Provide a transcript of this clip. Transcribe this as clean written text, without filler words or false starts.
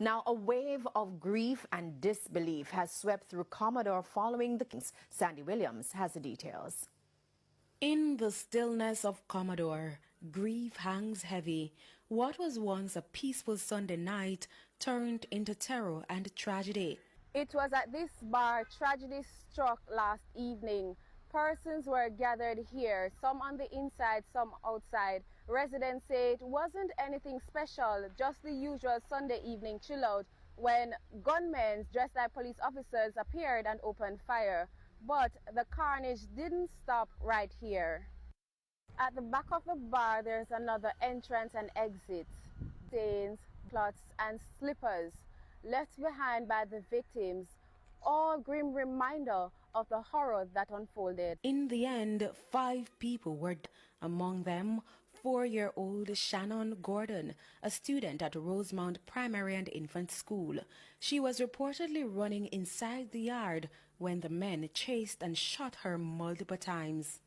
Now, a wave of grief and disbelief has swept through Commodore following the killings. Sandy Williams has the details. In the stillness of Commodore, grief hangs heavy. What was once a peaceful Sunday night turned into terror and tragedy. It was at this bar tragedy struck last evening. Persons were gathered here, some on the inside, some outside. Residents say it wasn't anything special, just the usual Sunday evening chill out when gunmen dressed like police officers appeared and opened fire. But the carnage didn't stop right here. At the back of the bar, there's another entrance and exit. Stains, clots, and slippers left behind by the victims, all grim reminder of the horror that unfolded. In the end, 5 people were dead, among them 4-year-old Shannon Gordon, a student at Rosemount Primary and Infant School. She was reportedly running inside the yard when the men chased and shot her multiple times.